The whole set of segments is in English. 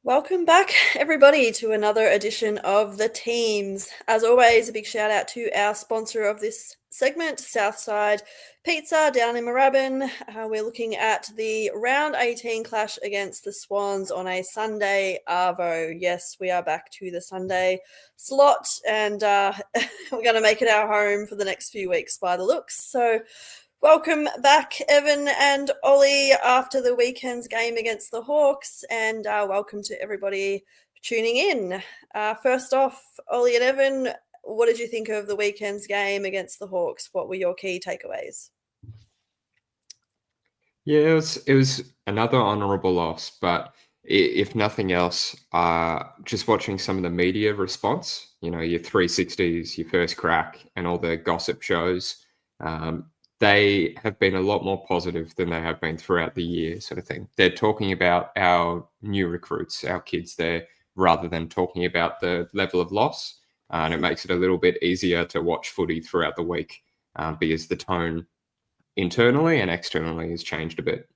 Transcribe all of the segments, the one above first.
Welcome back, everybody, to another edition of The Teams. As always, a big shout out to our sponsor of this segment, Southside Pizza down in Moorabbin. We're looking at the round 18 clash against the Swans on a Sunday arvo. Yes, we are back to the Sunday slot, and we're going to make it our home for the next few weeks by the looks. So, welcome back, Evan and Ollie, after the weekend's game against the Hawks, and welcome to everybody tuning in. First off, Ollie and Evan, what did you think of the weekend's game against the Hawks? What were your key takeaways? Yeah, it was another honourable loss, but if nothing else, just watching some of the media response, your 360s, your first crack, and all the gossip shows, they have been a lot more positive than they have been throughout the year, sort of thing. They're talking about our new recruits, our kids there, rather than talking about the level of loss, and it makes it a little bit easier to watch footy throughout the week because the tone internally and externally has changed a bit.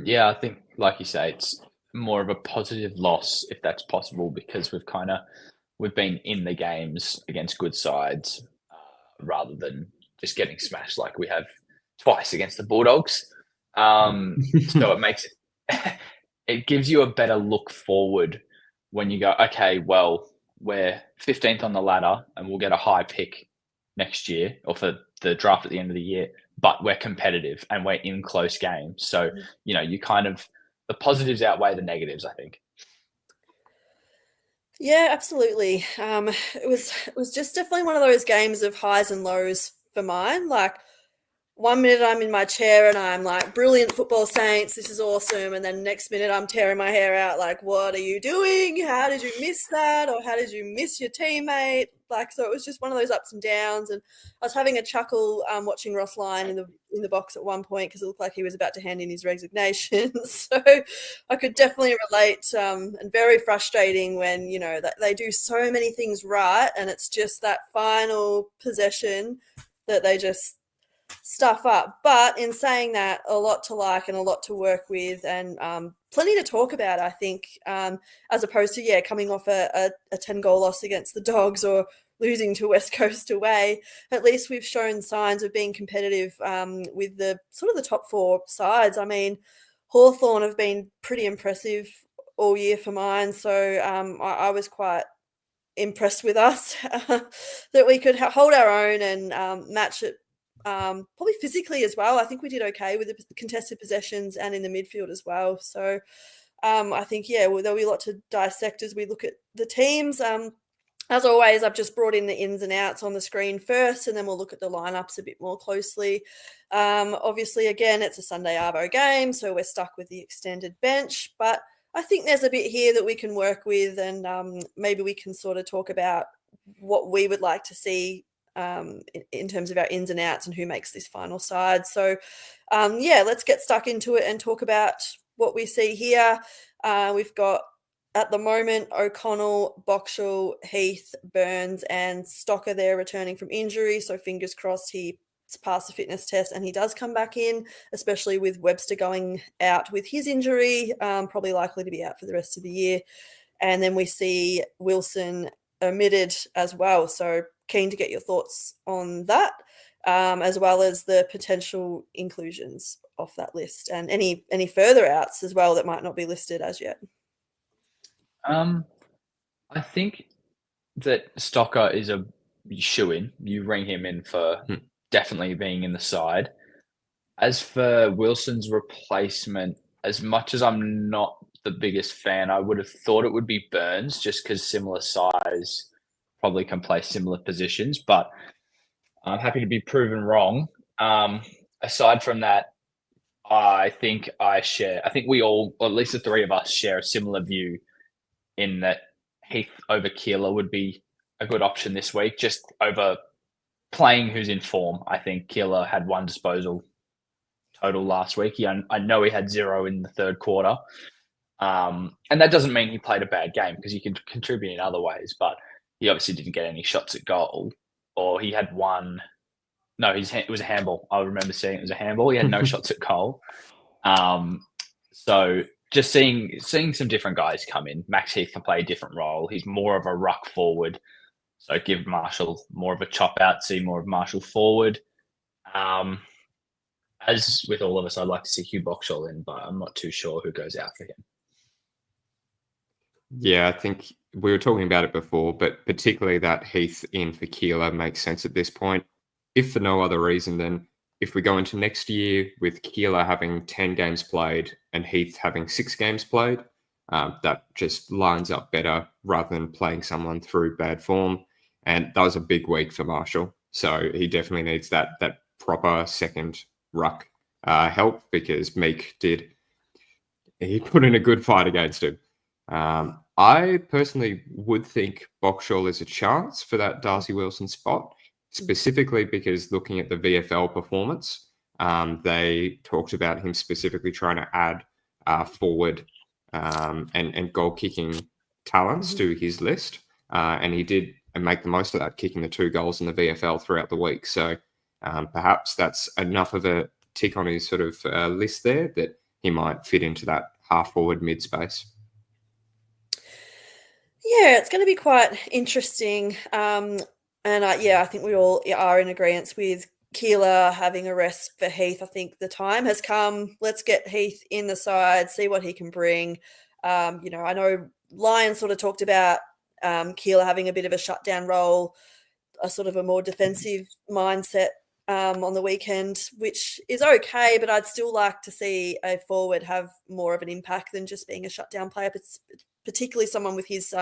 Yeah, I think, like you say, it's more of a positive loss if that's possible because we've been in the games against good sides rather than just getting smashed like we have twice against the Bulldogs. So it makes it gives you a better look forward when you go, okay, well, we're 15th on the ladder and we'll get a high pick next year or for the draft at the end of the year, but we're competitive and we're in close games. So, the positives outweigh the negatives, I think. Yeah, absolutely. It was just definitely one of those games of highs and lows for mine. Like, 1 minute I'm in my chair and I'm like, brilliant football Saints, this is awesome. And then next minute I'm tearing my hair out like, what are you doing? How did you miss that? Or how did you miss your teammate? Like, so it was just one of those ups and downs. And I was having a chuckle watching Ross Lyon in the box at one point because it looked like he was about to hand in his resignation. So I could definitely relate, and very frustrating when, that they do so many things right and it's just that final possession that they just stuff up. But in saying that, a lot to like and a lot to work with, and plenty to talk about, I think, as opposed to, coming off a 10-goal loss against the Dogs or losing to West Coast away. At least we've shown signs of being competitive with the sort of the top four sides. I mean, Hawthorn have been pretty impressive all year for mine, so I was quite impressed with us that we could hold our own and match it probably physically as well. I think we did okay with the contested possessions and in the midfield as well. So I think, there'll be a lot to dissect as we look at the teams. As always, I've just brought in the ins and outs on the screen first, and then we'll look at the lineups a bit more closely. Obviously, again, it's a Sunday Arvo game, so we're stuck with the extended bench, but I think there's a bit here that we can work with, and maybe we can sort of talk about what we would like to see in terms of our ins and outs and who makes this final side. So, let's get stuck into it and talk about what we see here. We've got, at the moment, O'Connell, Boxall, Heath, Burns and Stocker there returning from injury. So fingers crossed he's passed the fitness test and he does come back in, especially with Webster going out with his injury, probably likely to be out for the rest of the year. And then we see Wilson omitted as well. So keen to get your thoughts on that, as well as the potential inclusions off that list and any further outs as well that might not be listed as yet. I think that Stocker is a shoo-in. You ring him in for definitely being in the side. As for Wilson's replacement, as much as I'm not the biggest fan, I would have thought it would be Burns just because similar size, probably can play similar positions, but I'm happy to be proven wrong. Aside from that, I think we all, or at least the three of us, share a similar view in that Heath over Keeler would be a good option this week, just over playing who's in form. I think Keeler had one disposal total last week. I know he had 0 in the third quarter. And that doesn't mean he played a bad game because he can contribute in other ways, but he obviously didn't get any shots at goal, or he had one. No, it was a handball. I remember seeing it was a handball. He had no shots at goal. So just seeing some different guys come in. Max Heath can play a different role. He's more of a ruck forward, so give Marshall more of a chop out, see more of Marshall forward. As with all of us, I'd like to see Hugh Boxall in, but I'm not too sure who goes out for him. Yeah, I think we were talking about it before, but particularly that Heath in for Keeler makes sense at this point. If for no other reason than if we go into next year with Keeler having 10 games played and Heath having 6 games played, that just lines up better rather than playing someone through bad form. And that was a big week for Marshall. So he definitely needs that proper second ruck help, because Meek he put in a good fight against him. I personally would think Boxall is a chance for that Darcy Wilson spot, specifically because looking at the VFL performance, they talked about him specifically trying to add forward and goal kicking talents to his list. And he did make the most of that, kicking the 2 goals in the VFL throughout the week. So perhaps that's enough of a tick on his sort of list there that he might fit into that half forward mid space. Yeah, it's going to be quite interesting. And I think we all are in agreement with Keeler having a rest for Heath. I think the time has come. Let's get Heath in the side, see what he can bring. I know Lyon sort of talked about Keeler having a bit of a shutdown role, a sort of a more defensive mindset on the weekend, which is okay, but I'd still like to see a forward have more of an impact than just being a shutdown player, particularly someone with his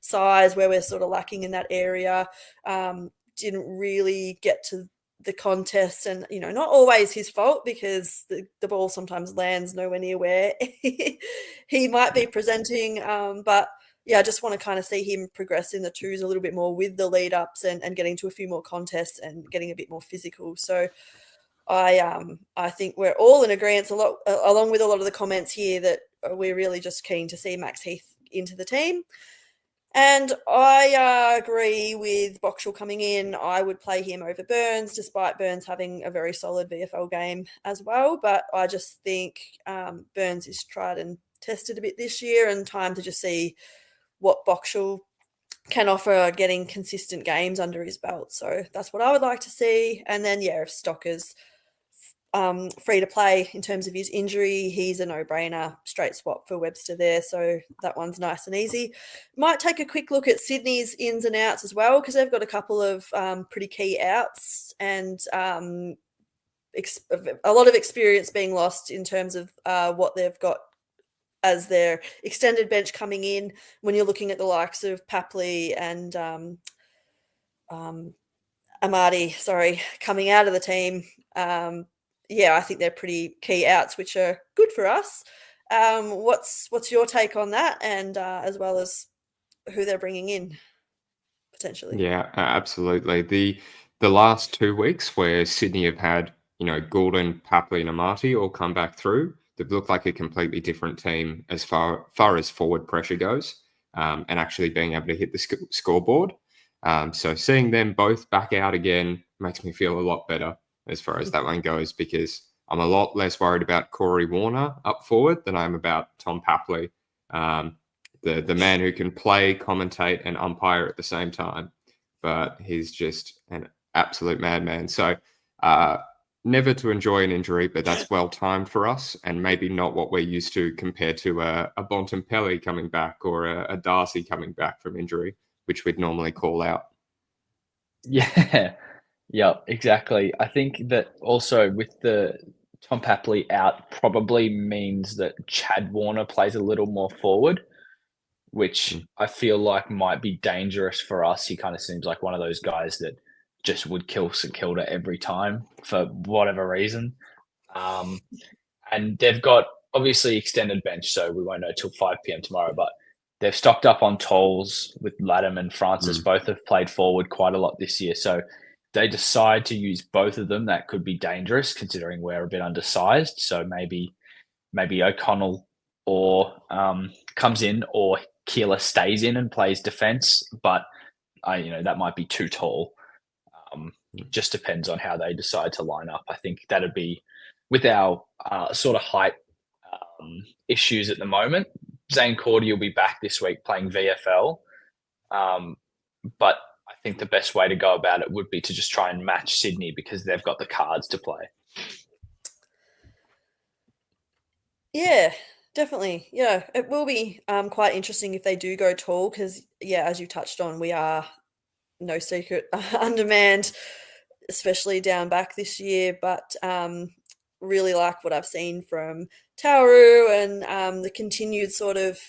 size, where we're sort of lacking in that area. Didn't really get to the contest, and not always his fault, because the ball sometimes lands nowhere near where he might be presenting, but I just want to kind of see him progress in the twos a little bit more with the lead ups and getting to a few more contests and getting a bit more physical. So I think we're all in agreement along with a lot of the comments here, that we're really just keen to see Max Heath into the team. And I agree with Boxall coming in. I would play him over Burns, despite Burns having a very solid VFL game as well. But I just think Burns is tried and tested a bit this year, and time to just see what Boxall can offer, getting consistent games under his belt. So that's what I would like to see. And then, if Stocker's free to play in terms of his injury, he's a no-brainer, straight swap for Webster there. So that one's nice and easy. Might take a quick look at Sydney's ins and outs as well, because they've got a couple of pretty key outs and a lot of experience being lost in terms of what they've got as their extended bench coming in. When you're looking at the likes of Papley and Amati, coming out of the team, I think they're pretty key outs, which are good for us. What's your take on that, and as well as who they're bringing in potentially? Yeah, absolutely. The last 2 weeks where Sydney have had, Gordon, Papley and Amati all come back through, they've looked like a completely different team as far as forward pressure goes, and actually being able to hit the scoreboard. So seeing them both back out again makes me feel a lot better as far as that one goes, because I'm a lot less worried about Corey Warner up forward than I'm about Tom Papley, the man who can play, commentate and umpire at the same time. But he's just an absolute madman. So never to enjoy an injury, but that's well timed for us, and maybe not what we're used to compared to a Bontempelli coming back or a Darcy coming back from injury, which we'd normally call out. Yeah, exactly. I think that also with the Tom Papley out probably means that Chad Warner plays a little more forward, which I feel like might be dangerous for us. He kind of seems like one of those guys that just would kill St Kilda every time for whatever reason. And they've got obviously extended bench, so we won't know till 5 p.m. tomorrow, but they've stocked up on tolls with Latham and Francis. Both have played forward quite a lot this year. So they decide to use both of them. That could be dangerous considering we're a bit undersized. So maybe O'Connell or comes in, or Keeler stays in and plays defense, but that might be too tall. Just depends on how they decide to line up. I think that'd be with our sort of height issues at the moment. Zane Cordy will be back this week playing VFL, but I think the best way to go about it would be to just try and match Sydney because they've got the cards to play. Yeah, definitely. Yeah, it will be quite interesting if they do go tall because, yeah, as you touched on, we are no secret undermanned, especially down back this year. But really like what I've seen from Tauru and the continued sort of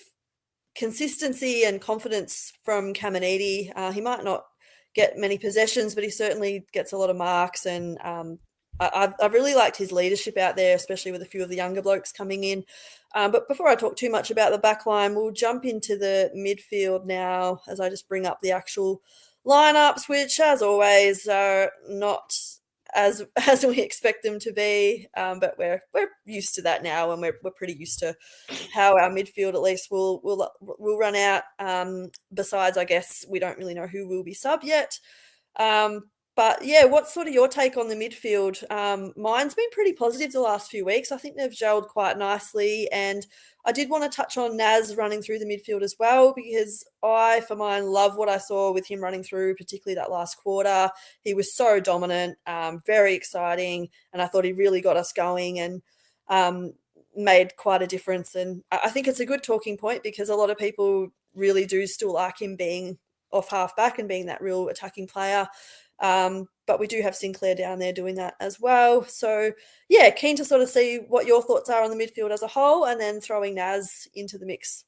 consistency and confidence from Caminiti. He might not get many possessions, but he certainly gets a lot of marks. And I've really liked his leadership out there, especially with a few of the younger blokes coming in. But before I talk too much about the back line, we'll jump into the midfield now as I just bring up the actual lineups, which, as always, are not as we expect them to be. But we're used to that now, and we're pretty used to how our midfield at least will run out. Besides, I guess we don't really know who will be sub yet. But yeah, what's sort of your take on the midfield? Mine's been pretty positive the last few weeks. I think they've gelled quite nicely, and I did want to touch on Naz running through the midfield as well, because I, for mine, love what I saw with him running through, particularly that last quarter. He was so dominant, very exciting, and I thought he really got us going and made quite a difference. And I think it's a good talking point because a lot of people really do still like him being off half back and being that real attacking player. But we do have Sinclair down there doing that as well. So, yeah, keen to sort of see what your thoughts are on the midfield as a whole and then throwing Naz into the mix.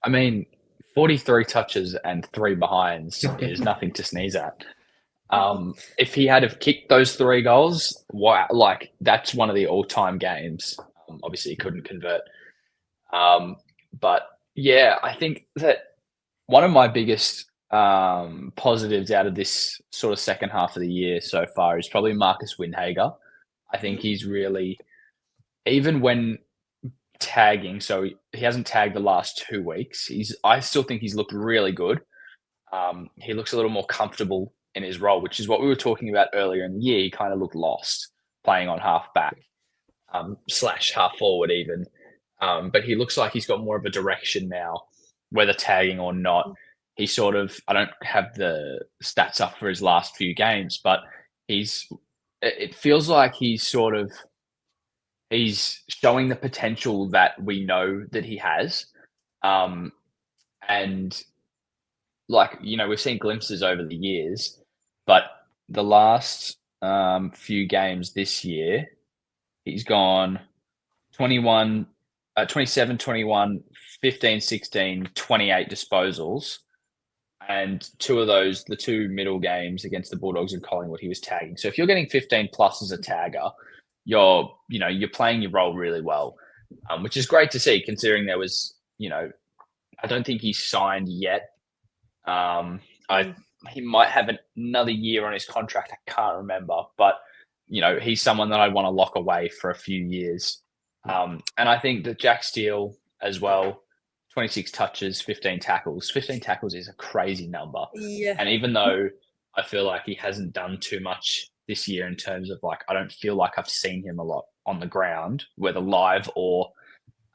I mean, 43 touches and 3 behinds is nothing to sneeze at. If he had have kicked those 3 goals, wow, like that's one of the all-time games. Obviously, he couldn't convert. But yeah, I think that one of my biggest positives out of this sort of second half of the year so far is probably Marcus Windhager. I think he's really, even when tagging, so he hasn't tagged the last 2 weeks. I still think he's looked really good. He looks a little more comfortable in his role, which is what we were talking about earlier in the year. He kind of looked lost playing on half back, / half forward even. But he looks like he's got more of a direction now, whether tagging or not. He sort of, I don't have the stats up for his last few games, but it feels like he's showing the potential that we know that he has. And like, we've seen glimpses over the years, but the last few games this year, he's gone 27, 21, 15, 16, 28 disposals. And 2 of those, the 2 middle games against the Bulldogs and Collingwood, he was tagging. So if you're getting 15 plus as a tagger, you're playing your role really well, which is great to see considering there was, I don't think he's signed yet. He might have another year on his contract. I can't remember, but he's someone that I want to lock away for a few years. And I think that Jack Steele as well, 26 touches, 15 tackles. 15 tackles is a crazy number. Yeah. And even though I feel like he hasn't done too much this year in terms of I don't feel like I've seen him a lot on the ground, whether live or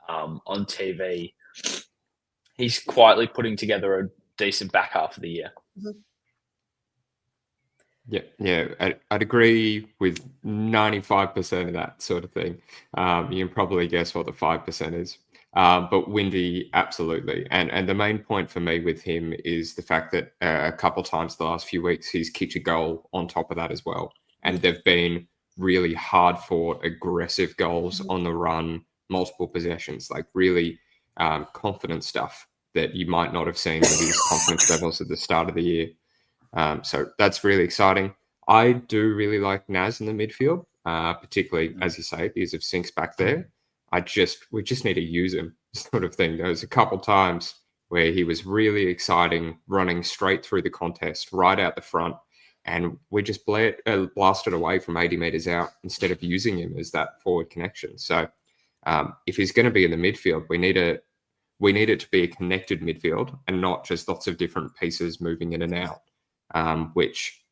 on TV, he's quietly putting together a decent back half of the year. Mm-hmm. Yeah, I'd agree with 95% of that sort of thing. You can probably guess what the 5% is. But Windy, absolutely. And the main point for me with him is the fact that a couple of times the last few weeks, he's kicked a goal on top of that as well. And they've been really hard-fought, aggressive goals on the run, multiple possessions, like really confident stuff that you might not have seen with his confidence levels at the start of the year. So that's really exciting. I do really like Naz in the midfield, particularly, as you say, because of Sinks back there. We just need to use him, sort of thing. There was a couple times where he was really exciting, running straight through the contest, right out the front, and we just blasted away from 80 metres out instead of using him as that forward connection. So if he's going to be in the midfield, we need it to be a connected midfield and not just lots of different pieces moving in and out, which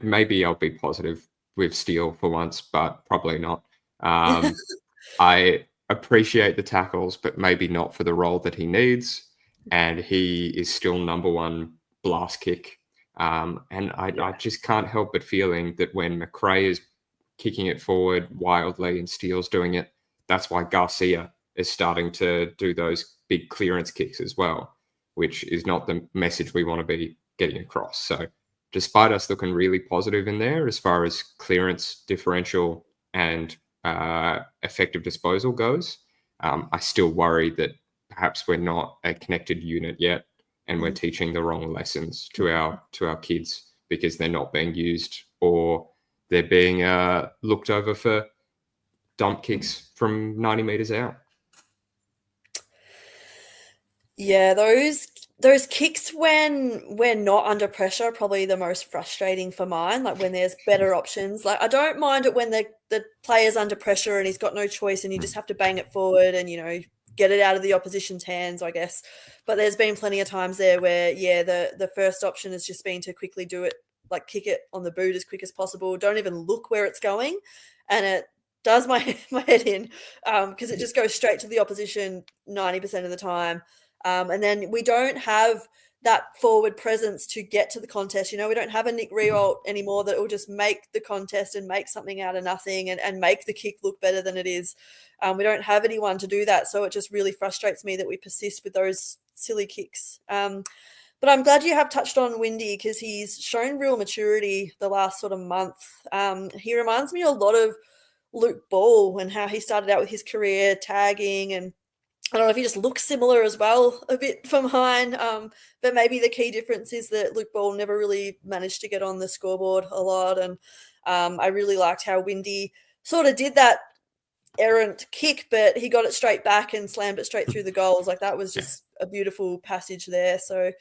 maybe I'll be positive with Steele for once, but probably not. I appreciate the tackles, but maybe not for the role that he needs. And he is still number one blast kick. And I just can't help but feeling that when McRae is kicking it forward wildly and Steele's doing it, that's why Garcia is starting to do those big clearance kicks as well, which is not the message we want to be getting across. So despite us looking really positive in there as far as clearance differential and effective disposal goes, I still worry that perhaps we're not a connected unit yet, and we're teaching the wrong lessons to our kids because they're not being used, or they're being looked over for dump kicks from 90 meters out. Yeah, those kicks when we're not under pressure are probably the most frustrating for mine. Like when there's better options. Like I don't mind it when the player's under pressure and he's got no choice and you just have to bang it forward and, get it out of the opposition's hands, I guess. But there's been plenty of times there where, the first option has just been to quickly do it, like kick it on the boot as quick as possible. Don't even look where it's going. And it does my head in because it just goes straight to the opposition 90% of the time. And then we don't have that forward presence to get to the contest. We don't have a Nick Riewoldt anymore that will just make the contest and make something out of nothing and make the kick look better than it is. We don't have anyone to do that. So it just really frustrates me that we persist with those silly kicks. But I'm glad you have touched on Windy because he's shown real maturity the last sort of month. He reminds me a lot of Luke Ball and how he started out with his career tagging, and I don't know if he just looks similar as well a bit from Hein, but maybe the key difference is that Luke Ball never really managed to get on the scoreboard a lot, and I really liked how Windy sort of did that errant kick, but he got it straight back and slammed it straight through the goals. Like that was just a beautiful passage there. So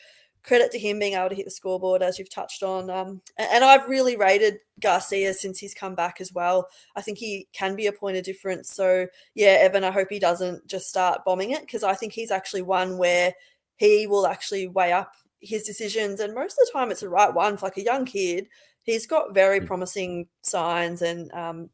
credit to him being able to hit the scoreboard, as you've touched on. And I've really rated Garcia since he's come back as well. I think he can be a point of difference. So, yeah, Evan, I hope he doesn't just start bombing it because I think he's actually one where he will actually weigh up his decisions. And most of the time it's the right one for like a young kid. He's got very promising signs and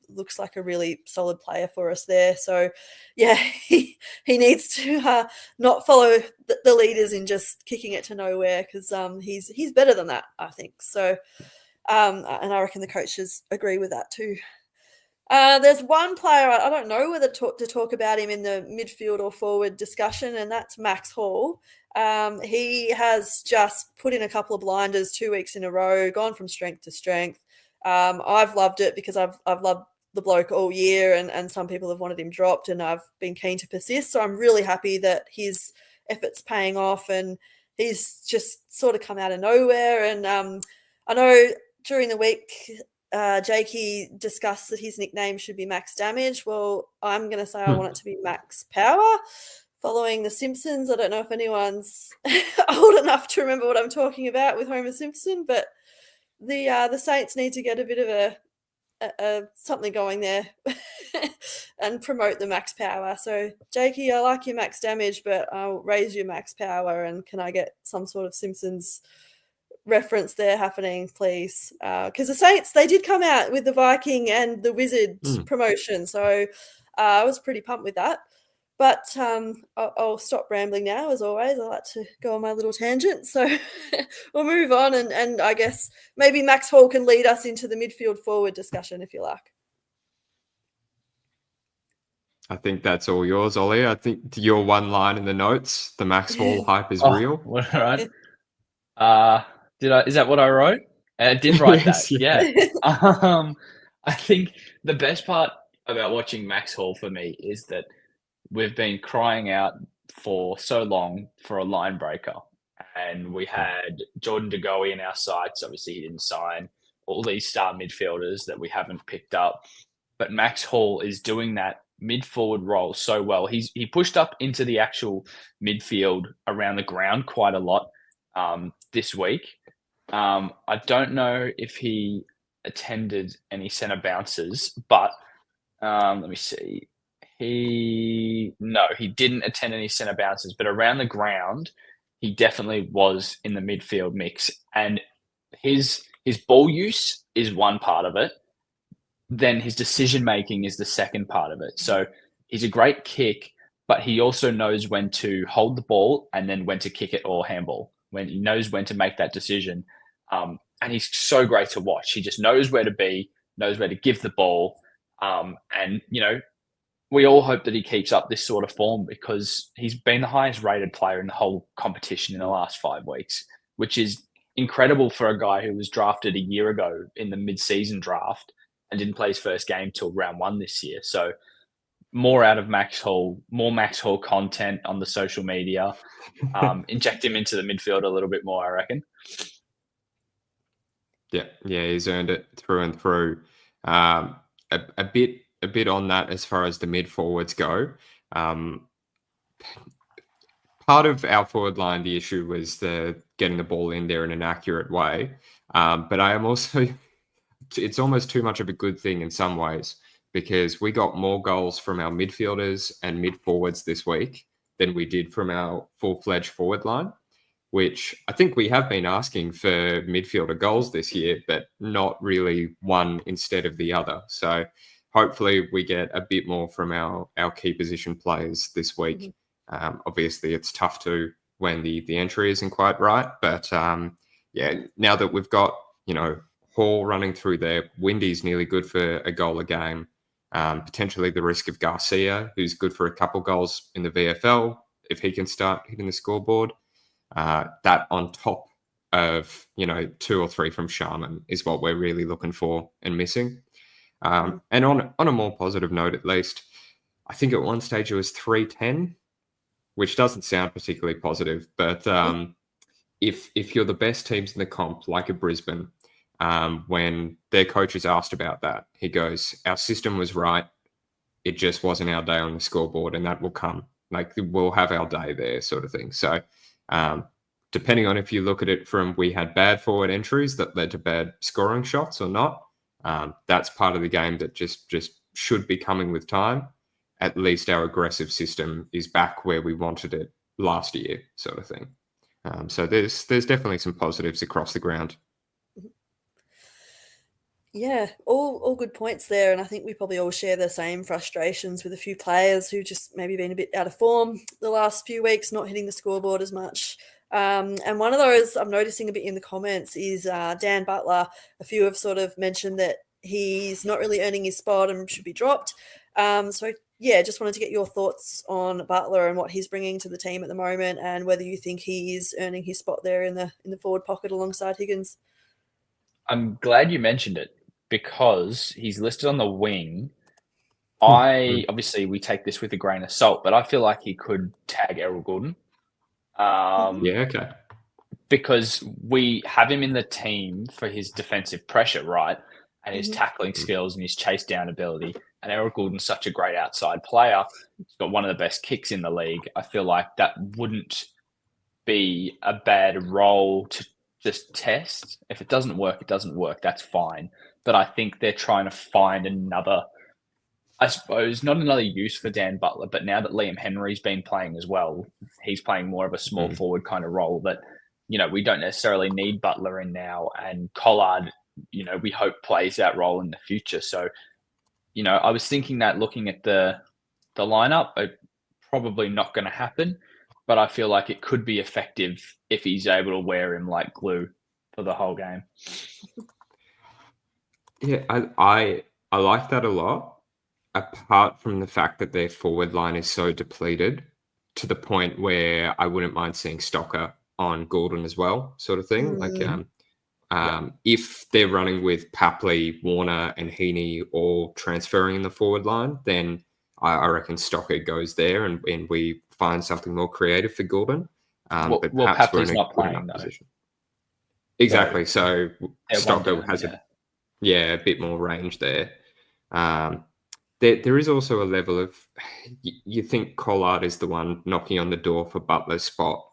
looks like a really solid player for us there. So, yeah, he needs to not follow the leaders in just kicking it to nowhere because he's better than that, I think. So, and I reckon the coaches agree with that too. There's one player, I don't know whether to talk about him in the midfield or forward discussion, and that's Max Hall. He has just put in a couple of blinders 2 weeks in a row, gone from strength to strength. I've loved it because I've loved the bloke all year, and some people have wanted him dropped, and I've been keen to persist. So I'm really happy that his effort's paying off, and he's just sort of come out of nowhere. And I know during the week, Jakey discussed that his nickname should be Max Damage. Well, I'm going to say I want it to be Max Power. Following The Simpsons, I don't know if anyone's old enough to remember what I'm talking about with Homer Simpson, but the Saints need to get a bit of a something going there and promote the Max Power. So, Jakey, I like your Max Damage, but I'll raise your Max Power, and can I get some sort of Simpsons reference there happening, please? Because the Saints, they did come out with the Viking and the Wizard promotion, so I was pretty pumped with that. But I'll stop rambling now. As always, I like to go on my little tangent, so we'll move on, and I guess maybe Max Hall can lead us into the midfield forward discussion, if you like. I think that's all yours, Ollie. I think your one line in the notes, the Max Hall hype is real. All right. Is that what I wrote? I did write that. Yeah. I think the best part about watching Max Hall for me is that we've been crying out for so long for a line breaker, and we had Jordan De Goey in our sights. Obviously, he didn't sign all these star midfielders that we haven't picked up, but Max Hall is doing that mid-forward role so well. He pushed up into the actual midfield around the ground quite a lot this week. I don't know if he attended any centre bounces, but let me see. He didn't attend any centre bounces, but around the ground, he definitely was in the midfield mix. And his ball use is one part of it, then his decision making is the second part of it. So he's a great kick, but he also knows when to hold the ball and then when to kick it or handball. When he knows when to make that decision, and he's so great to watch. He just knows where to be, knows where to give the ball, and we all hope that he keeps up this sort of form because he's been the highest rated player in the whole competition in the last 5 weeks, which is incredible for a guy who was drafted a year ago in the mid-season draft and didn't play his first game till round 1 this year. So more out of Max Hall, more Max Hall content on the social media. Inject him into the midfield a little bit more, I reckon. Yeah, he's earned it through and through. A bit on that as far as the mid forwards go. Part of our forward line, the issue was getting the ball in there in an accurate way. But I am also, it's almost too much of a good thing in some ways because we got more goals from our midfielders and mid forwards this week than we did from our full-fledged forward line, which I think we have been asking for midfielder goals this year, but not really one instead of the other. So hopefully we get a bit more from our key position players this week. Mm-hmm. Obviously, it's tough to when the entry isn't quite right. But now that we've got, Hall running through there, Windy's nearly good for a goal a game. Potentially the risk of Garcia, who's good for a couple goals in the VFL, if he can start hitting the scoreboard. That on top of, 2 or 3 from Sharman is what we're really looking for and missing. And on a more positive note, at least, I think at one stage it was 310, which doesn't sound particularly positive. But if you're the best teams in the comp, like a Brisbane, when their coach is asked about that, he goes, our system was right. It just wasn't our day on the scoreboard, and that will come. Like, we'll have our day there sort of thing. So depending on if you look at it from we had bad forward entries that led to bad scoring shots or not, that's part of the game that just should be coming with time. At least our aggressive system is back where we wanted it last year, sort of thing. So there's definitely some positives across the ground. Yeah, all good points there, and I think we probably all share the same frustrations with a few players who just maybe been a bit out of form the last few weeks, not hitting the scoreboard as much. And one of those I'm noticing a bit in the comments is Dan Butler. A few have sort of mentioned that he's not really earning his spot and should be dropped. So just wanted to get your thoughts on Butler and what he's bringing to the team at the moment, and whether you think he's earning his spot there in the forward pocket alongside Higgins. I'm glad you mentioned it because he's listed on the wing. Obviously we take this with a grain of salt, but I feel like he could tag Errol Gulden. Okay. Because we have him in the team for his defensive pressure, right? And his tackling skills and his chase down ability. And Errol Gulden's such a great outside player. He's got one of the best kicks in the league. I feel like that wouldn't be a bad role to just test. If it doesn't work, it doesn't work. That's fine. But I think they're trying to find another, I suppose, not another use for Dan Butler, but now that Liam Henry's been playing as well, he's playing more of a small forward kind of role that, we don't necessarily need Butler in now. And Collard, we hope plays that role in the future. So, I was thinking that looking at the lineup, probably not going to happen, but I feel like it could be effective if he's able to wear him like glue for the whole game. Yeah, I like that a lot. Apart from the fact that their forward line is so depleted to the point where I wouldn't mind seeing Stocker on Gulden as well, sort of thing. If they're running with Papley, Warner and Heaney all transferring in the forward line, then I reckon Stocker goes there and we find something more creative for Gulden. But Papley's not playing though. Position. Exactly. So Stocker has a bit more range there. There is also a level of, you think Collard is the one knocking on the door for Butler's spot,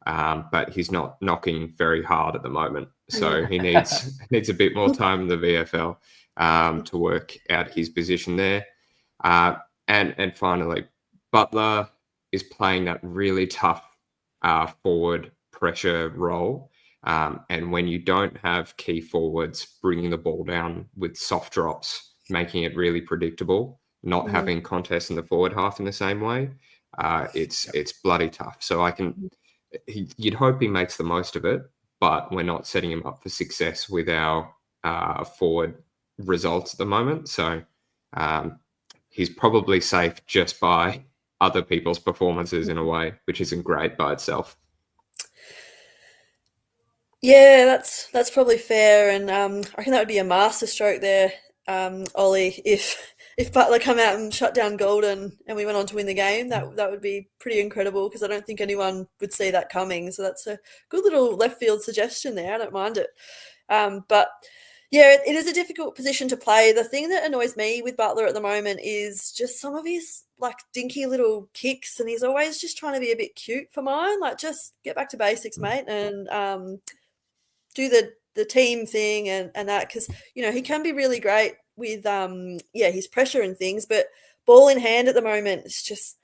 but he's not knocking very hard at the moment. So he needs a bit more time in the VFL to work out his position there. And finally, Butler is playing that really tough forward pressure role. And when you don't have key forwards bringing the ball down with soft drops, making it really predictable, not having contests in the forward half in the same way. It's bloody tough. So you'd hope he makes the most of it, but we're not setting him up for success with our forward results at the moment. So he's probably safe just by other people's performances in a way, which isn't great by itself. Yeah, that's probably fair, and I reckon that would be a masterstroke there, Ollie. If Butler come out and shut down Golden and we went on to win the game, that would be pretty incredible, because I don't think anyone would see that coming. So that's a good little left field suggestion there. I don't mind it. But yeah, it is a difficult position to play. The thing that annoys me with Butler at the moment is just some of his like dinky little kicks, and he's always just trying to be a bit cute for mine. Like, just get back to basics, mate, and do the team thing and that, because he can be really great with his pressure and things, but ball in hand at the moment,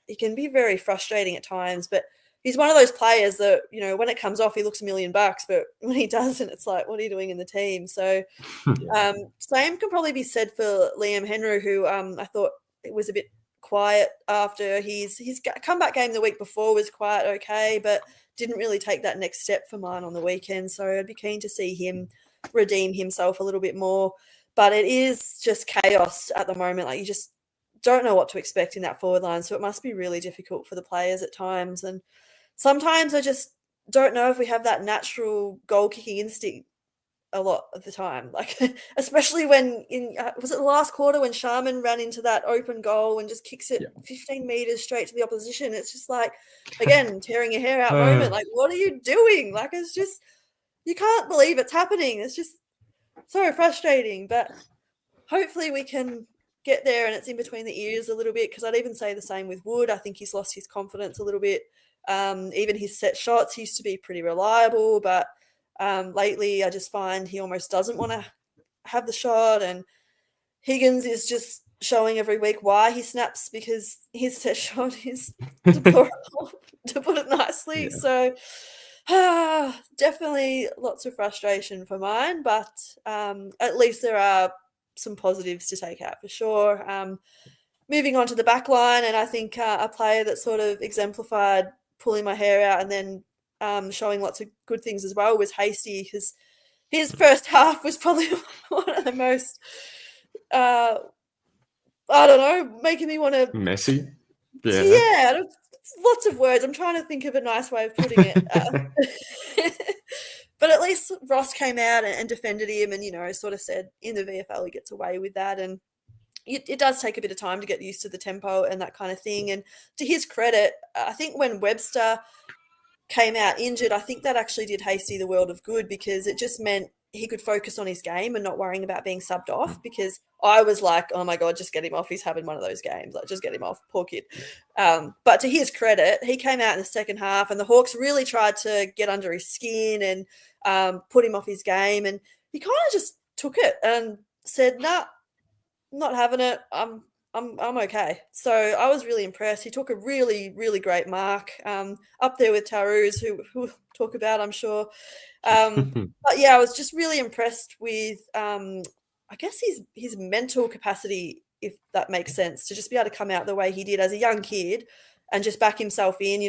it can be very frustrating at times. But he's one of those players that when it comes off, he looks $1 million, but when he doesn't, it's like, what are you doing in the team? So same can probably be said for Liam Henry, who I thought it was a bit quiet after his comeback game the week before was quite okay, but didn't really take that next step for mine on the weekend. So I'd be keen to see him redeem himself a little bit more. But it is just chaos at the moment. Like, you just don't know what to expect in that forward line. So it must be really difficult for the players at times. And sometimes I just don't know if we have that natural goal kicking instinct a lot of the time, like especially when was it the last quarter when Sharman ran into that open goal and just kicks it 15 meters straight to the opposition. It's just like, again, tearing your hair out moment. Like, what are you doing? Like, it's just, you can't believe it's happening. It's just so frustrating. But hopefully we can get there and it's in between the ears a little bit, because I'd even say the same with Wood. I think he's lost his confidence a little bit. Even his set shots used to be pretty reliable, but lately I just find he almost doesn't want to have the shot, and Higgins is just showing every week why he snaps, because his set shot is deplorable, to put it nicely. So definitely lots of frustration for mine, but at least there are some positives to take out for sure. Moving on to the back line, and I think a player that sort of exemplified pulling my hair out and then showing lots of good things as well was Hasty, because his first half was probably one of the most, I don't know, making me want to... Messy? Yeah, lots of words. I'm trying to think of a nice way of putting it. But at least Ross came out and defended him and, sort of said in the VFL he gets away with that. And it does take a bit of time to get used to the tempo and that kind of thing. And to his credit, I think when Webster came out injured, I think that actually did Hasty the world of good, because it just meant he could focus on his game and not worrying about being subbed off, because I was like, oh my God, just get him off. He's having one of those games. Like, just get him off. Poor kid. But to his credit, he came out in the second half and the Hawks really tried to get under his skin and put him off his game. And he kind of just took it and said, nah, I'm not having it. I'm okay. So I was really impressed. He took a really, really great mark, up there with Taru's, who we'll talk about, I'm sure. But yeah, I was just really impressed with, I guess, his mental capacity, if that makes sense, to just be able to come out the way he did as a young kid and just back himself in.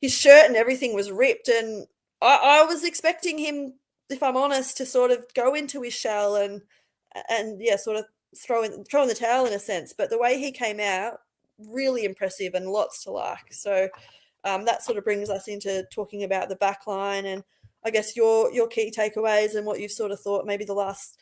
His shirt and everything was ripped, and I was expecting him, if I'm honest, to sort of go into his shell and yeah, sort of throwing the towel in a sense. But the way he came out, really impressive and lots to like. So that sort of brings us into talking about the back line and I guess your key takeaways and what you've sort of thought maybe the last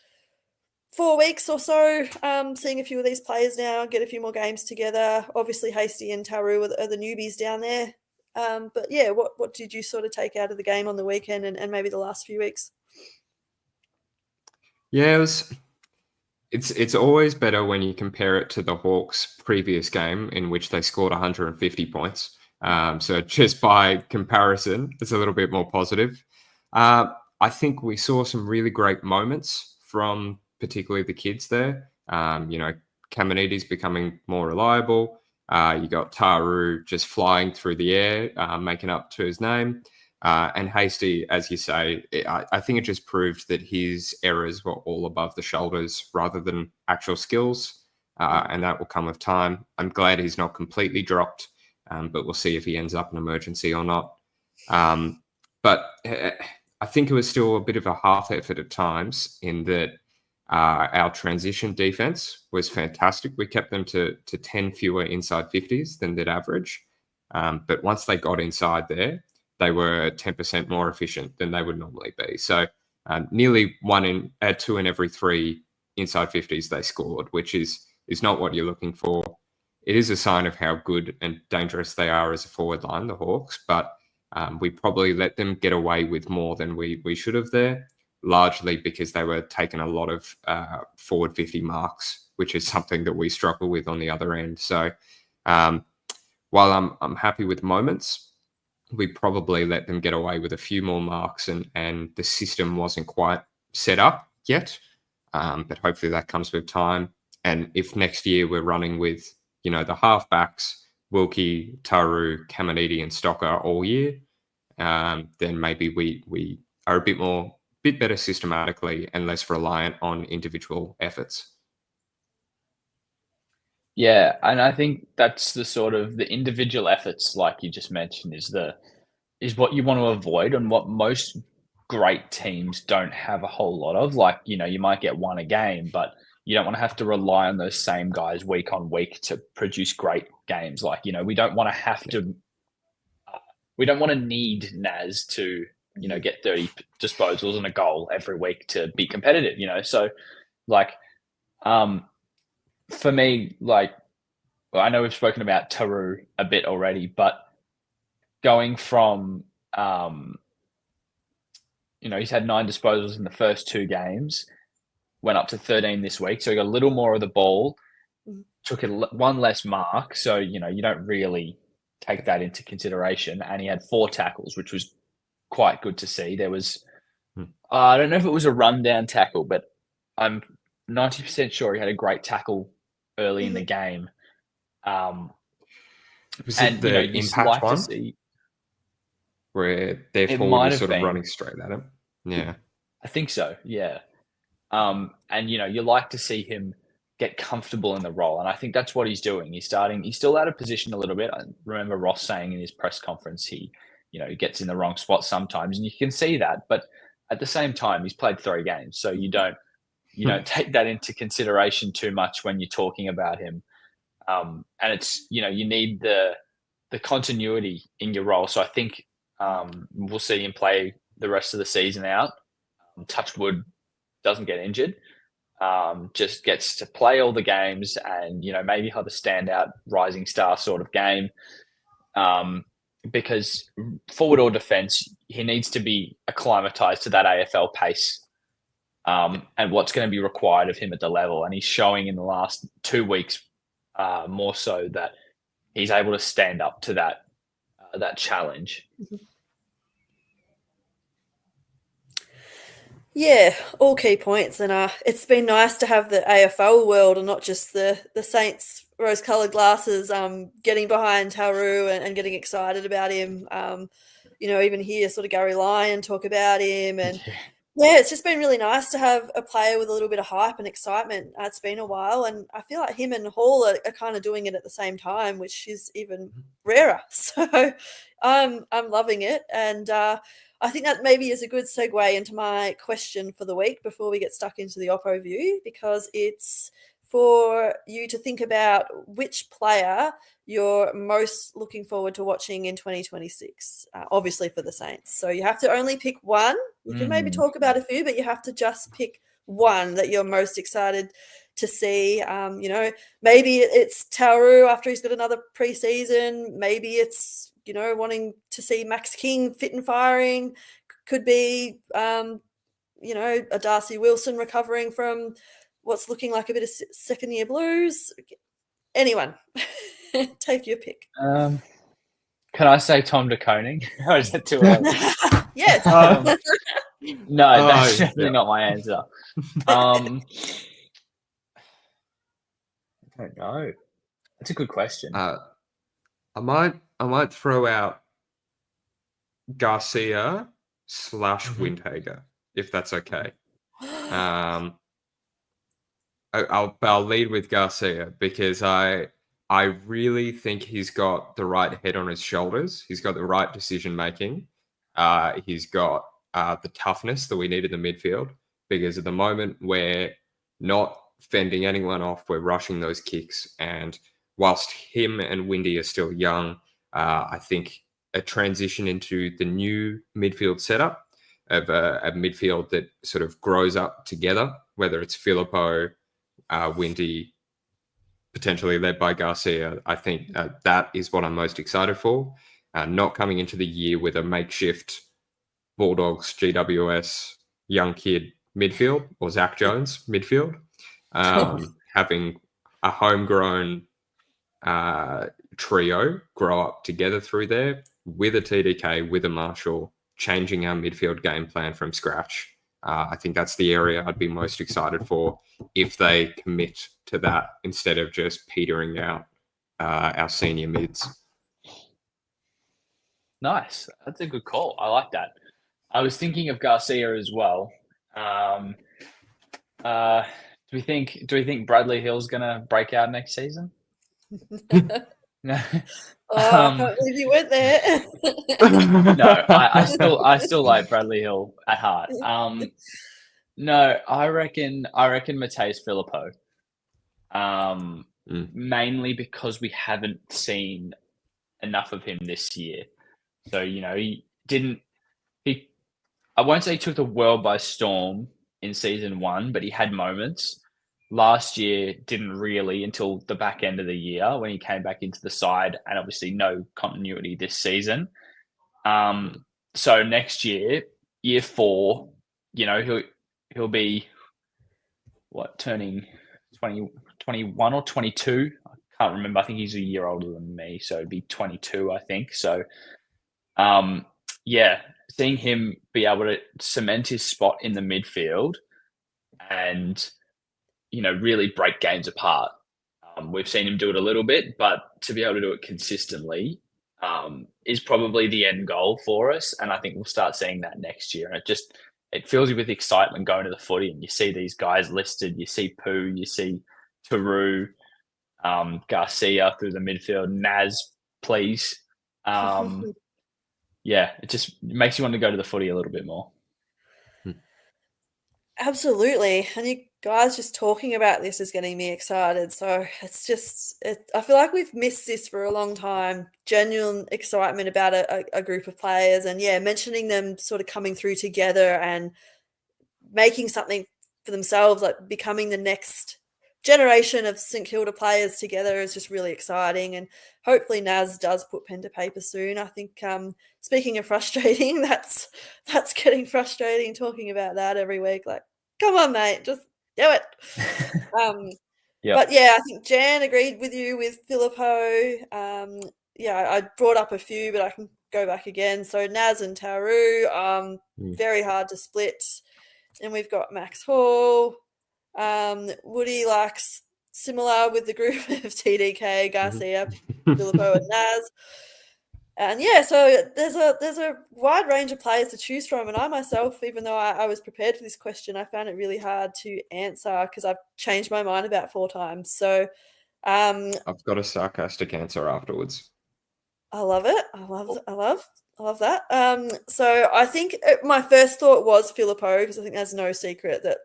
4 weeks or so, seeing a few of these players now get a few more games together. Obviously Hasty and Taru are the newbies down there. But yeah, what did you sort of take out of the game on the weekend and maybe the last few weeks? Yeah, it's always better when you compare it to the Hawks' previous game in which they scored 150 points. So just by comparison, it's a little bit more positive. I think we saw some really great moments from particularly the kids there. Kamanides becoming more reliable. You got Taru just flying through the air, making up to his name. And Hasty, as you say, I think it just proved that his errors were all above the shoulders rather than actual skills, and that will come with time. I'm glad he's not completely dropped, but we'll see if he ends up an emergency or not. But I think it was still a bit of a half effort at times in that our transition defense was fantastic. We kept them to 10 fewer inside 50s than they'd average. But once they got inside there, they were 10% more efficient than they would normally be. So nearly 2 in every 3 inside 50s they scored, which is not what you're looking for. It is a sign of how good and dangerous they are as a forward line, the Hawks, but we probably let them get away with more than we should have there, largely because they were taking a lot of forward 50 marks, which is something that we struggle with on the other end. So while I'm happy with moments, we probably let them get away with a few more marks, and the system wasn't quite set up yet. But hopefully that comes with time. And if next year we're running with, the halfbacks, Wilkie, Taru, Caminiti, and Stocker all year, then maybe we are a bit better systematically and less reliant on individual efforts. Yeah, and I think that's the sort of the individual efforts, like you just mentioned, is what you want to avoid, and what most great teams don't have a whole lot of. Like, you might get one a game, but you don't want to have to rely on those same guys week on week to produce great games. Like, we don't want to have to, we don't want to need Naz to, get 30 disposals and a goal every week to be competitive, So, like, for me, like, well, I know we've spoken about Taru a bit already, but going from, he's had 9 disposals in the first 2 games, went up to 13 this week. So he got a little more of the ball, took one less mark. So, you don't really take that into consideration. And he had 4 tackles, which was quite good to see. There was, I don't know if it was a rundown tackle, but I'm 90% sure he had a great tackle early in the game. Was it the impact like one? To see, where their forward was sort of running straight at him? Yeah. I think so, yeah. And, you like to see him get comfortable in the role. And I think that's what he's doing. He's still out of position a little bit. I remember Ross saying in his press conference, he gets in the wrong spot sometimes, and you can see that. But at the same time, he's played 3 games. So you don't take that into consideration too much when you're talking about him. And it's, you need the continuity in your role. So I think we'll see him play the rest of the season out. Touch wood, doesn't get injured. Just gets to play all the games, and maybe have a standout rising star sort of game. Because forward or defense, he needs to be acclimatized to that AFL pace, and what's going to be required of him at the level. And he's showing in the last 2 weeks more so that he's able to stand up to that challenge. Yeah, all key points, and it's been nice to have the AFL world and not just the Saints rose-coloured glasses getting behind Tauru and getting excited about him. Even hear sort of Gary Lyon talk about him, and yeah, it's just been really nice to have a player with a little bit of hype and excitement. It's been a while, and I feel like him and Hall are kind of doing it at the same time, which is even rarer. So I'm loving it, and I think that maybe is a good segue into my question for the week before we get stuck into the Oppo view, because it's for you to think about which player you're most looking forward to watching in 2026, obviously for the Saints. So you have to only pick one. You can maybe talk about a few, but you have to just pick one that you're most excited to see. Maybe it's Tauru after he's got another preseason. Maybe it's, wanting to see Max King fit and firing. Could be, a Darcy Wilson recovering from what's looking like a bit of second-year blues. Anyone, take your pick. Can I say Tom de Koning? Or is that too early? Yes. No, that's definitely not my answer. I don't know. That's a good question. I might throw out Garcia / Windhager, if that's okay. I'll lead with Garcia because I really think he's got the right head on his shoulders. He's got the right decision making. He's got the toughness that we need in the midfield, because at the moment we're not fending anyone off. We're rushing those kicks, and whilst him and Windy are still young, I think a transition into the new midfield setup of a midfield that sort of grows up together, whether it's Filippo, Windy, potentially led by Garcia. I think that is what I'm most excited for. Not coming into the year with a makeshift Bulldogs, GWS, young kid midfield, or Zach Jones midfield. Having a homegrown trio grow up together through there with a TDK, with a Marshall, changing our midfield game plan from scratch. I think that's the area I'd be most excited for if they commit to that instead of just petering out our senior mids. Nice. That's a good call. I like that. I was thinking of Garcia as well. Do we think Bradley Hill's gonna break out next season? No. I can't believe you went there. No, I still like Bradley Hill at heart. No, I reckon Mateus Filippo. Mainly because we haven't seen enough of him this year. So, I won't say he took the world by storm in season 1, but he had moments. Last year didn't really until the back end of the year when he came back into the side, and obviously no continuity this season. So next year, year 4, he'll be turning 20, 21 or 22. I can't remember. I think he's a year older than me, so it'd be 22, I think. So, seeing him be able to cement his spot in the midfield and, really break games apart. We've seen him do it a little bit, but to be able to do it consistently is probably the end goal for us. And I think we'll start seeing that next year. And it fills you with excitement going to the footy, and you see these guys listed. You see Pooh, you see Taru, Garcia through the midfield, Naz, please. It just makes you want to go to the footy a little bit more. Absolutely. And you guys just talking about this is getting me excited. So I feel like we've missed this for a long time. Genuine excitement about a group of players, and mentioning them sort of coming through together and making something for themselves, like becoming the next generation of St Kilda players together, is just really exciting. And hopefully Naz does put pen to paper soon. I think speaking of frustrating, that's getting frustrating talking about that every week. Like, come on, mate, just do it. But I think Jan agreed with you with Filippo. I brought up a few, but I can go back again. So Naz and Taru, very hard to split. And we've got Max Hall. Woody likes similar with the group of TDK, Garcia, Filippo, and Naz. And so there's a wide range of players to choose from. And I myself, even though I was prepared for this question, I found it really hard to answer because I've changed my mind about 4 times. So I've got a sarcastic answer afterwards. I love it. I love that. So I think my first thought was Filippo, because I think there's no secret that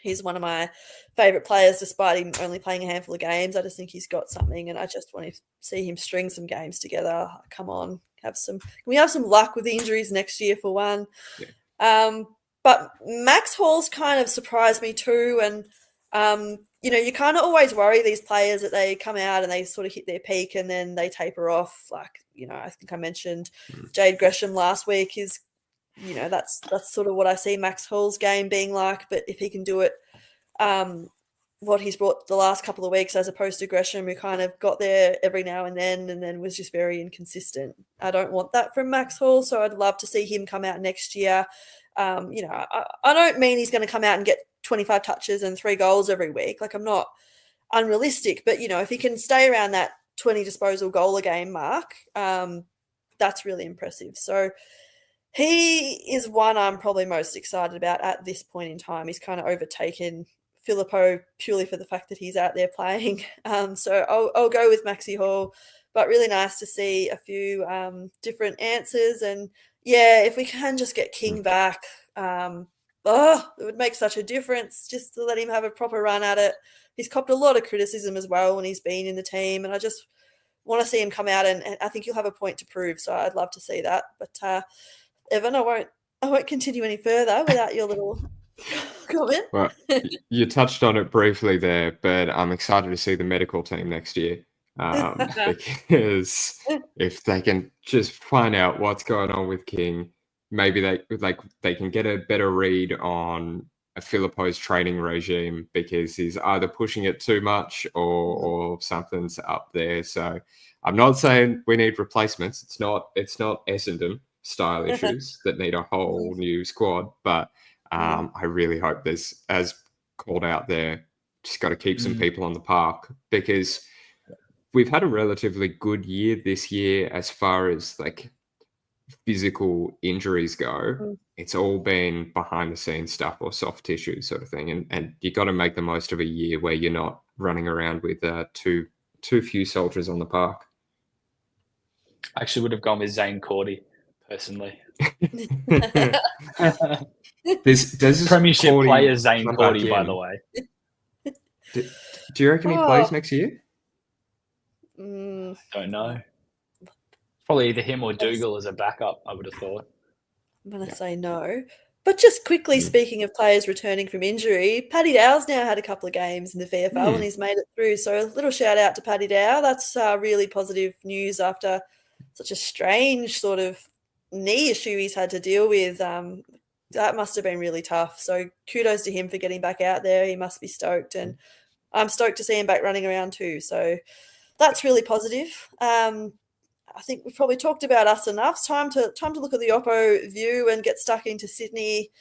he's one of my favourite players, despite him only playing a handful of games. I just think he's got something, and I just want to see him string some games together. Come on, can we have some luck with the injuries next year for one? Yeah. But Max Hall's kind of surprised me too, and you kind of always worry these players that they come out and they sort of hit their peak and then they taper off. Like, I think I mentioned Jade Gresham last week is, that's sort of what I see Max Hall's game being like. But if he can do it, what he's brought the last couple of weeks, as opposed to Gresham, who kind of got there every now and then was just very inconsistent. I don't want that from Max Hall, so I'd love to see him come out next year. I don't mean he's going to come out and get 25 touches and 3 goals every week. Like, I'm not unrealistic, but if he can stay around that 20 disposal goal a game mark, that's really impressive. So He is one I'm probably most excited about at this point in time. He's kind of overtaken Filippo purely for the fact that he's out there playing. So I'll go with Maxi Hall, but really nice to see a few different answers. And yeah, if we can just get King back, it would make such a difference just to let him have a proper run at it. He's copped a lot of criticism as well when he's been in the team, and I just want to see him come out, and I think he'll have a point to prove. So I'd love to see that. But Evan, I won't continue any further without your little comment. Well, you touched on it briefly there, but I'm excited to see the medical team next year, because if they can just find out what's going on with King, maybe they can get a better read on a Filippo's training regime, because he's either pushing it too much or something's up there. So I'm not saying we need replacements. It's not Essendon style issues that need a whole new squad, but I really hope there's, as called out there, just got to keep some people on the park, because we've had a relatively good year this year as far as like physical injuries go. It's all been behind the scenes stuff or soft tissue sort of thing, and you got to make the most of a year where you're not running around with too few soldiers on the park. I actually would have gone with Zane Cordy personally. There's Premiership Cordy player Zane come Cordy, back by in. the way. Do you reckon he plays next year? Don't know. Probably either him or Dougal as a backup, I would have thought. I'm going to say no. But just quickly, speaking of players returning from injury, Paddy Dow's now had a couple of games in the VFL and he's made it through. So a little shout out to Paddy Dow. That's really positive news after such a strange sort of knee issue he's had to deal with. That must have been really tough. So kudos to him for getting back out there. He must be stoked. And I'm stoked to see him back running around too. So that's really positive. I think we've probably talked about us enough. It's time to look at the Oppo view and get stuck into Sydney.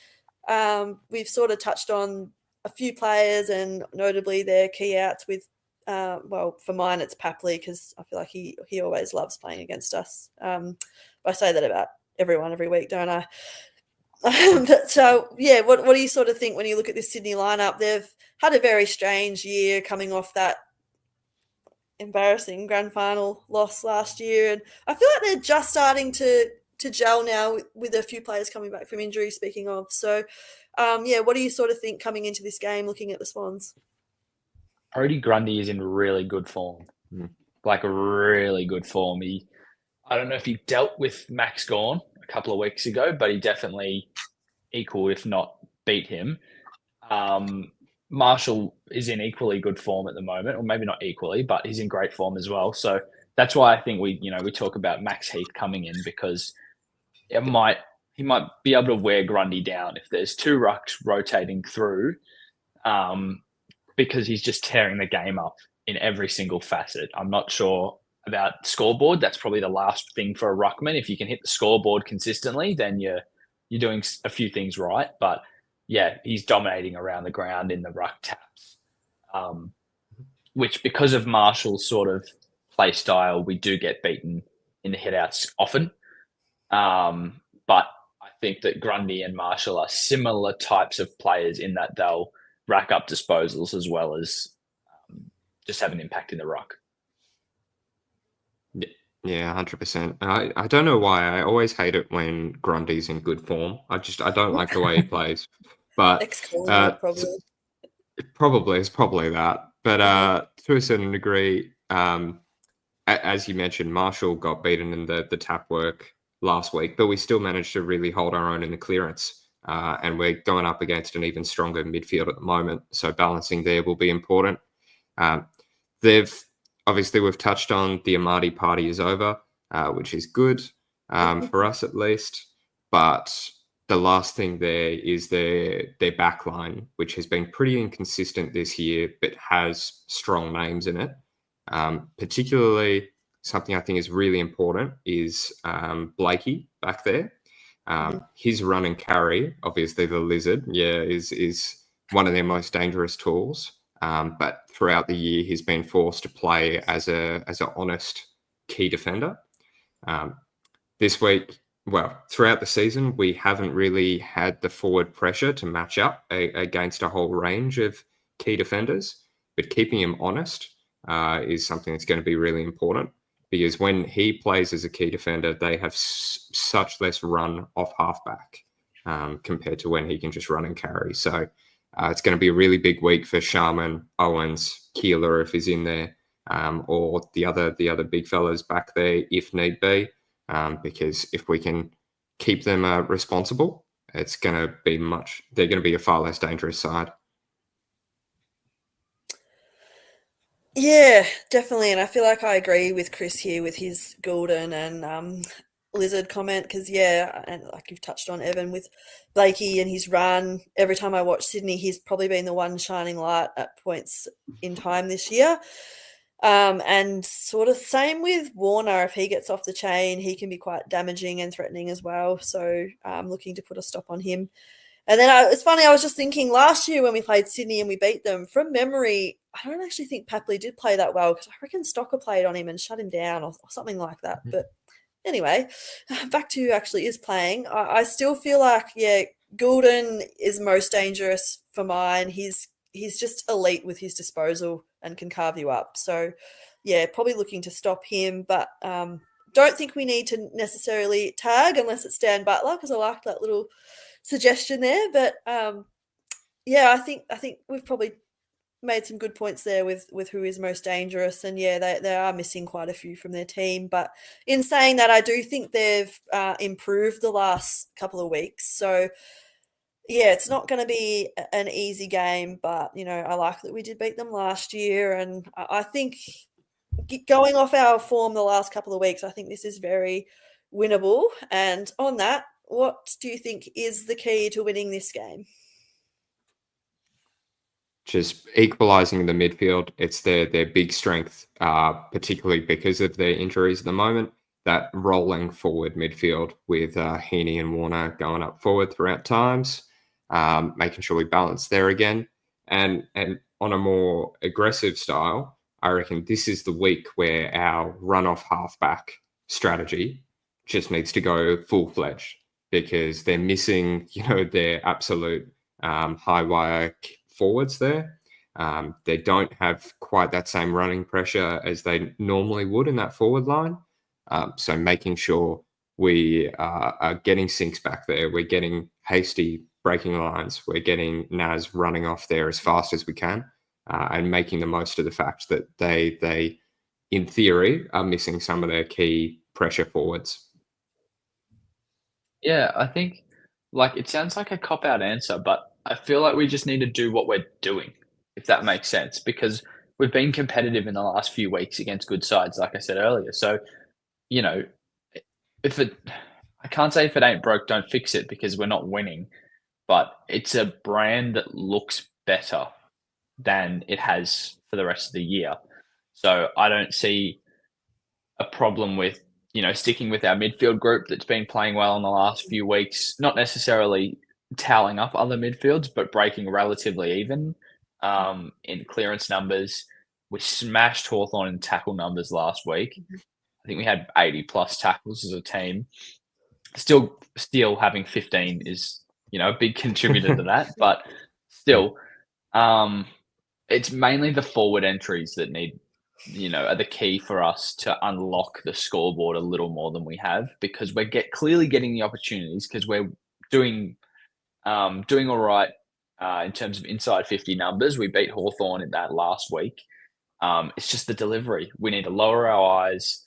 We've sort of touched on a few players and notably their key outs with, for mine it's Papley, because I feel like he always loves playing against us. I say that about everyone every week, don't I? What do you sort of think when you look at this Sydney lineup? They've had a very strange year coming off that embarrassing grand final loss last year, and I feel like they're just starting to gel now with a few players coming back from injury, speaking of. So what do you sort of think coming into this game looking at the Swans? Brodie Grundy is in really good form. Like really good form. I don't know if he dealt with Max Gawn a couple of weeks ago, but he definitely equaled, if not beat him. Marshall is in equally good form at the moment, or maybe not equally, but he's in great form as well. So that's why I think we talk about Max Heath coming in, because he might be able to wear Grundy down if there's two rucks rotating through, because he's just tearing the game up in every single facet. I'm not sure about scoreboard. That's probably the last thing for a ruckman. If you can hit the scoreboard consistently, then you're doing a few things right. But yeah, he's dominating around the ground in the ruck taps, which, because of Marshall's sort of play style, we do get beaten in the hitouts often. But I think that Grundy and Marshall are similar types of players in that they'll rack up disposals as well as just have an impact in the ruck. Yeah, 100%. I don't know why. I always hate it when Grundy's in good form. I don't like the way he plays. But probably it's probably that. But to a certain degree, as you mentioned, Marshall got beaten in the tap work last week, but we still managed to really hold our own in the clearance. And we're going up against an even stronger midfield at the moment. So balancing there will be important. We've touched on the Amadi party is over, which is good for us at least. But the last thing there is their back line, which has been pretty inconsistent this year, but has strong names in it. Particularly something I think is really important is Blakey back there. His run and carry, obviously the lizard, is one of their most dangerous tools. But throughout the year, he's been forced to play as an honest key defender. This week, well, throughout the season, we haven't really had the forward pressure to match up against a whole range of key defenders. But keeping him honest is something that's going to be really important, because when he plays as a key defender, they have such less run off halfback compared to when he can just run and carry. So it's going to be a really big week for Sharman, Owens, Keeler if he's in there, or the other big fellas back there if need be. Because if we can keep them responsible, it's going to be they're going to be a far less dangerous side. Yeah, definitely. And I feel like I agree with Chris here with his Goulden and Lizard comment, because, yeah, and like you've touched on, Evan, with Blakey and his run, every time I watch Sydney, he's probably been the one shining light at points in time this year. And sort of same with Warner. If he gets off the chain, he can be quite damaging and threatening as well. So I'm looking to put a stop on him. And then it's funny, I was just thinking last year when we played Sydney and we beat them, from memory, I don't actually think Papley did play that well, because I reckon Stocker played on him and shut him down or something like that. But anyway, back to who actually is playing. I still feel like, yeah, Goulden is most dangerous for mine. He's just elite with his disposal and can carve you up. So, yeah, probably looking to stop him, but don't think we need to necessarily tag unless it's Dan Butler, because I like that little suggestion there. But yeah, I think we've probably made some good points there with who is most dangerous, and yeah, they are missing quite a few from their team. But in saying that, I do think they've improved the last couple of weeks. So yeah, it's not going to be an easy game, but, you know, I like that we did beat them last year. And I think going off our form the last couple of weeks, I think this is very winnable. And on that, what do you think is the key to winning this game? Just equalising the midfield. It's their big strength, particularly because of their injuries at the moment. That rolling forward midfield with Heaney and Warner going up forward throughout times, making sure we balance there again. And on a more aggressive style, I reckon this is the week where our run-off halfback strategy just needs to go full-fledged, because they're missing, their absolute high wire forwards there. They don't have quite that same running pressure as they normally would in that forward line. So making sure we are getting Sinks back there, we're getting Hasty breaking lines, we're getting Naz running off there as fast as we can, and making the most of the fact that they in theory are missing some of their key pressure forwards. Yeah, I think it sounds like a cop out answer, but I feel like we just need to do what we're doing, if that makes sense, because we've been competitive in the last few weeks against good sides, like I said earlier. So, you know, if it, I can't say if it ain't broke, don't fix it, because we're not winning, but it's a brand that looks better than it has for the rest of the year. So I don't see a problem with, sticking with our midfield group that's been playing well in the last few weeks, not necessarily toweling up other midfields, but breaking relatively even in clearance numbers. We smashed Hawthorn in tackle numbers last week. I think we had 80 plus tackles as a team. Still having 15 is, a big contributor to that, but still, it's mainly the forward entries that are the key for us to unlock the scoreboard a little more than we have, because we're clearly getting the opportunities, because we're doing all right in terms of inside 50 numbers. We beat Hawthorn in that last week. It's just the delivery. We need to lower our eyes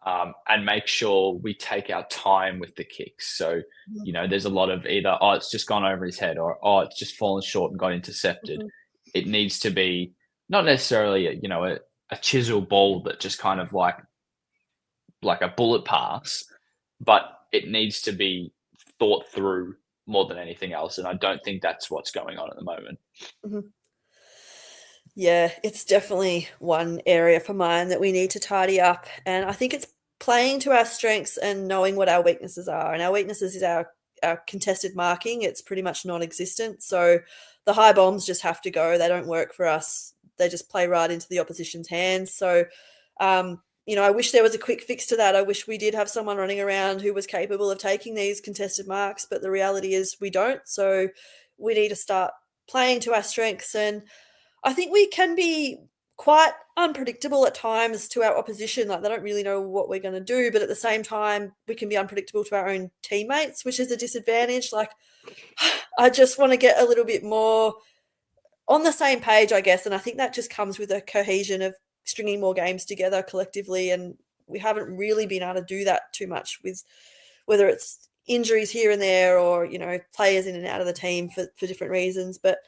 and make sure we take our time with the kicks. So, there's a lot of either, it's just gone over his head, or, it's just fallen short and got intercepted. It needs to be not necessarily, a chisel ball that just kind of like a bullet pass, but it needs to be thought through more than anything else. And I don't think that's what's going on at the moment. Mm-hmm. Yeah, it's definitely one area for mine that we need to tidy up. And I think it's playing to our strengths and knowing what our weaknesses are. And our weaknesses is our contested marking. It's pretty much non-existent. So the high bombs just have to go. They don't work for us. They just play right into the opposition's hands. So, I wish there was a quick fix to that. I wish we did have someone running around who was capable of taking these contested marks, but the reality is we don't. So we need to start playing to our strengths. And I think we can be quite unpredictable at times to our opposition. Like, they don't really know what we're going to do, but at the same time, we can be unpredictable to our own teammates, which is a disadvantage. Like, I just want to get a little bit more on the same page, I guess. And I think that just comes with a cohesion of stringing more games together collectively. And we haven't really been able to do that too much, with whether it's injuries here and there or, players in and out of the team for different reasons. But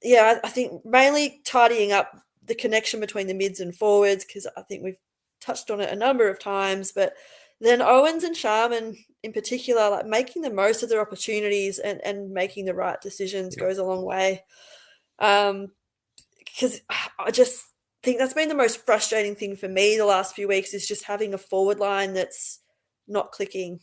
yeah, I think mainly tidying up the connection between the mids and forwards, because I think we've touched on it a number of times. But then Owens and Sharman in particular, like making the most of their opportunities and making the right decisions goes a long way. Because I just think that's been the most frustrating thing for me the last few weeks, is just having a forward line that's not clicking,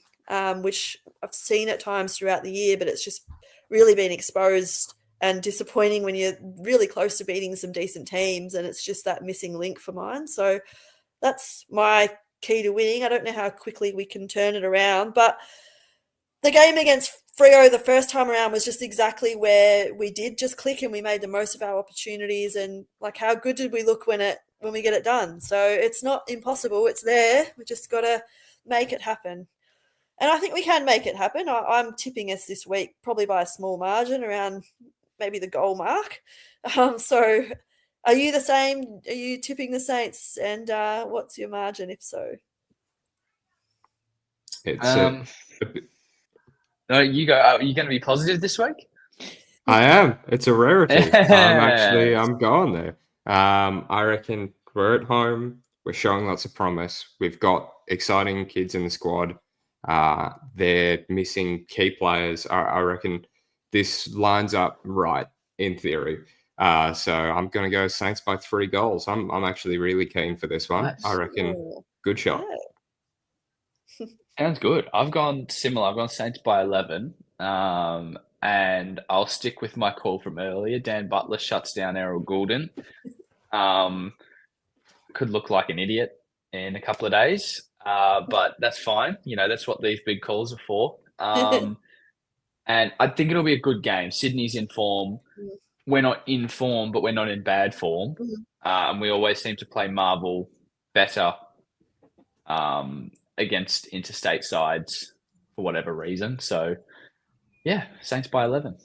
which I've seen at times throughout the year, but it's just really been exposed and disappointing when you're really close to beating some decent teams, and it's just that missing link for mine. So that's my key to winning. I don't know how quickly we can turn it around, but the game against Freo the first time around was just exactly where we did just click and we made the most of our opportunities. And like, how good did we look when we get it done? So it's not impossible. It's there. We just got to make it happen. And I think we can make it happen. I'm tipping us this week probably by a small margin, around maybe the goal mark. So are you the same? Are you tipping the Saints? And what's your margin, if so? It's No, you go. Are you going to be positive this week? I am. It's a rarity. I'm going there. I reckon we're at home. We're showing lots of promise. We've got exciting kids in the squad. They're missing key players. I reckon this lines up right in theory. So I'm going to go Saints by 3 goals. I'm actually really keen for this one. Nice. I reckon good shot. Yeah. Sounds good. I've gone similar. I've gone Saints by 11. And I'll stick with my call from earlier. Dan Butler shuts down Errol Goulden. Could look like an idiot in a couple of days, but that's fine. That's what these big calls are for. And I think it'll be a good game. Sydney's in form. We're not in form, but we're not in bad form. And we always seem to play Marvel better against interstate sides for whatever reason. So, yeah, Saints by 11.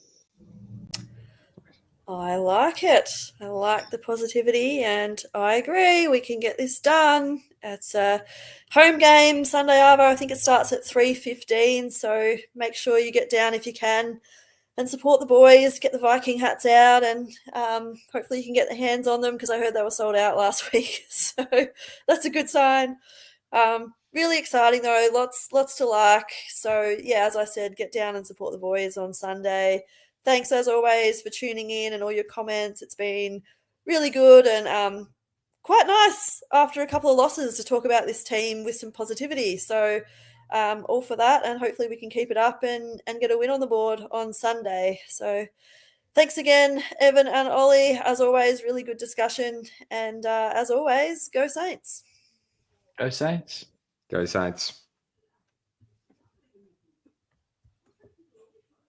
I like it. I like the positivity, and I agree. We can get this done. It's a home game, Sunday Arvo. I think it starts at 3:15, so make sure you get down if you can and support the boys, get the Viking hats out, and hopefully you can get the hands on them, because I heard they were sold out last week. So that's a good sign. Really exciting though, lots to like. So yeah, as I said, get down and support the boys on Sunday. Thanks as always for tuning in and all your comments. It's been really good and quite nice after a couple of losses to talk about this team with some positivity. So all for that, and hopefully we can keep it up and get a win on the board on Sunday. So thanks again, Evan and Ollie. As always, really good discussion. And as always, go Saints. Go Saints. Go Saints.